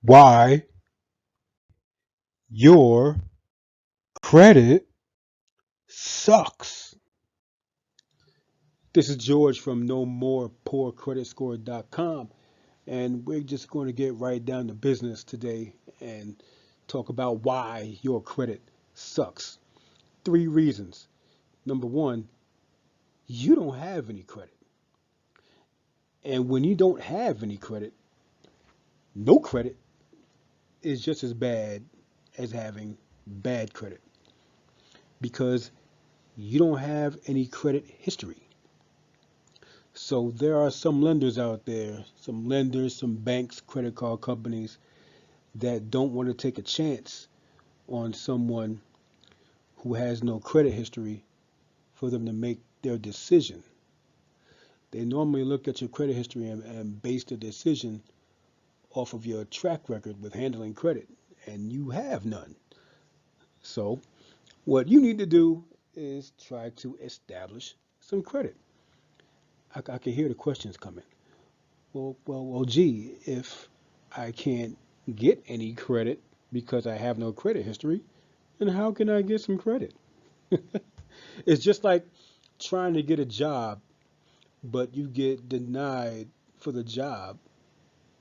why your credit sucks. This is George from NoMorePoorCreditScore.com, and we're just going to get right down to business today and talk about why your credit sucks. Three reasons. Number one, you don't have any credit. And when you don't have any credit, no credit is just as bad as having bad credit because you don't have any credit history. So there are some lenders out there, some lenders, some banks, credit card companies that don't want to take a chance on someone who has no credit history for them to make their decision. They normally look at your credit history and base the decision off of your track record with handling credit, and you have none. So what you need to do is try to establish some credit. I can hear the questions coming. Gee, if I can't get any credit because I have no credit history, then how can I get some credit? It's just like trying to get a job, but you get denied for the job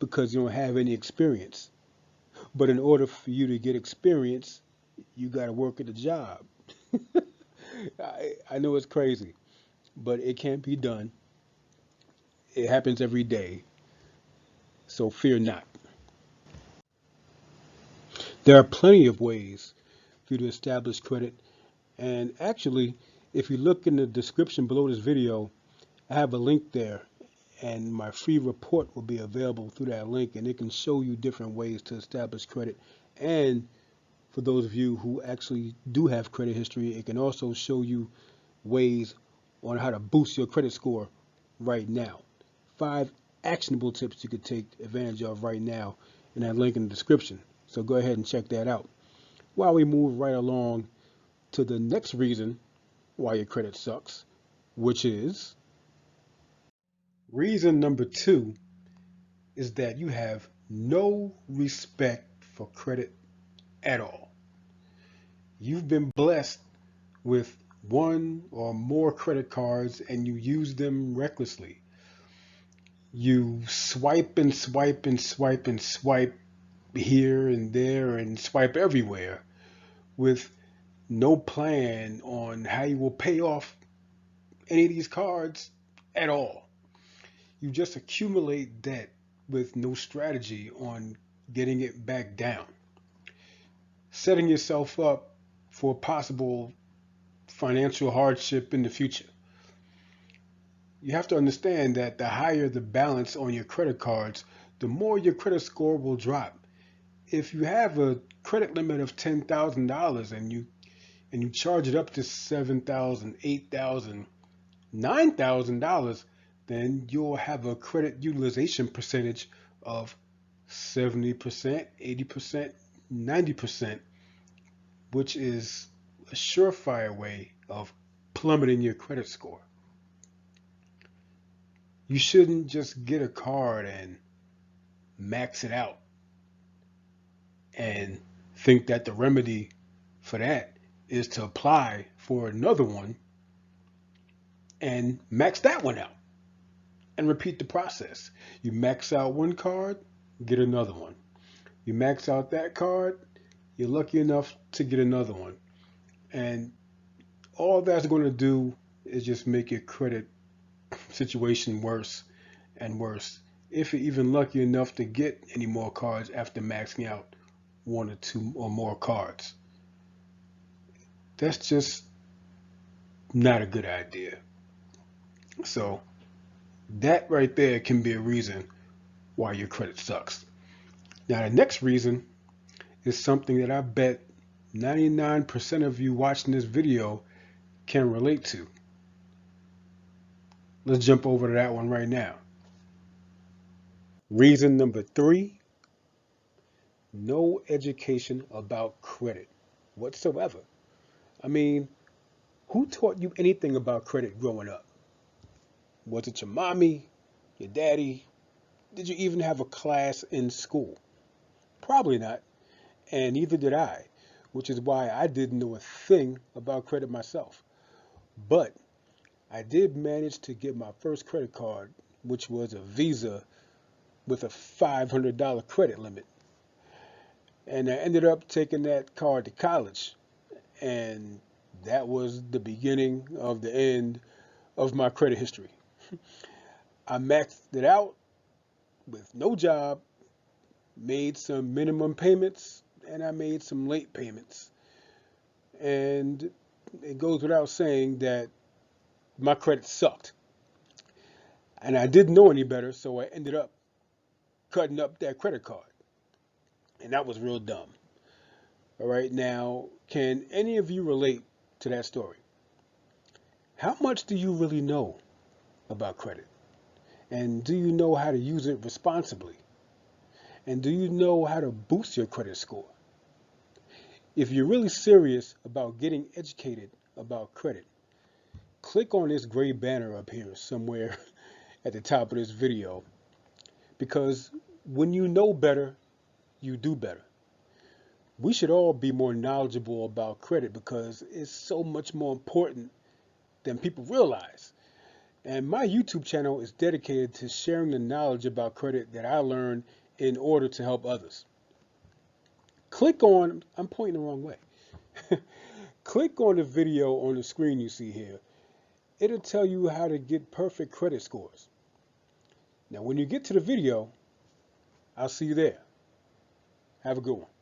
because you don't have any experience. But in order for you to get experience, you got to work at the job. I know it's crazy, but it can't be done. It happens every day, so fear not. There are plenty of ways for you to establish credit. And actually, if you look in the description below this video, I have a link there, and my free report will be available through that link, and it can show you different ways to establish credit. And for those of you who actually do have credit history, it can also show you ways on how to boost your credit score right now. 5 actionable tips you could take advantage of right now in that link in the description. So go ahead and check that out. While we move right along to the next reason why your credit sucks, which is reason number 2 is that you have no respect for credit at all. You've been blessed with one or more credit cards and you use them recklessly. You swipe and swipe and swipe and swipe here and there and swipe everywhere with no plan on how you will pay off any of these cards at all. You just accumulate debt with no strategy on getting it back down, setting yourself up for possible financial hardship in the future. You have to understand that the higher the balance on your credit cards, the more your credit score will drop. If you have a credit limit of $10,000 and you charge it up to $7,000, $8,000, $9,000, then you'll have a credit utilization percentage of 70%, 80%, 90%, which is a surefire way of plummeting your credit score. You shouldn't just get a card and max it out and think that the remedy for that is to apply for another one and max that one out and repeat the process. You max out one card, get another one. You max out that card, you're lucky enough to get another one. And all that's going to do is just make your credit situation worse and worse. If you're even lucky enough to get any more cards after maxing out one or two or more cards. That's just not a good idea. So that right there can be a reason why your credit sucks. Now the next reason is something that I bet 99% of you watching this video can relate to. Let's jump over to that one right now. Reason number 3, no education about credit whatsoever. I mean, who taught you anything about credit growing up? Was it your mommy, your daddy? Did you even have a class in school? Probably not, and neither did I, which is why I didn't know a thing about credit myself. But I did manage to get my first credit card, which was a Visa with a $500 credit limit. And I ended up taking that card to college, and that was the beginning of the end of my credit history. I maxed it out with no job, made some minimum payments, and I made some late payments. And it goes without saying that my credit sucked. And I didn't know any better, so I ended up cutting up that credit card. And that was real dumb. All right, now, can any of you relate to that story? How much do you really know about credit? And do you know how to use it responsibly? And do you know how to boost your credit score? If you're really serious about getting educated about credit, click on this gray banner up here somewhere at the top of this video, because when you know better, you do better. We should all be more knowledgeable about credit because it's so much more important than people realize. And my YouTube channel is dedicated to sharing the knowledge about credit that I learned in order to help others. I'm pointing the wrong way. Click on the video on the screen you see here. It'll tell you how to get perfect credit scores. Now, when you get to the video, I'll see you there. Have a good one.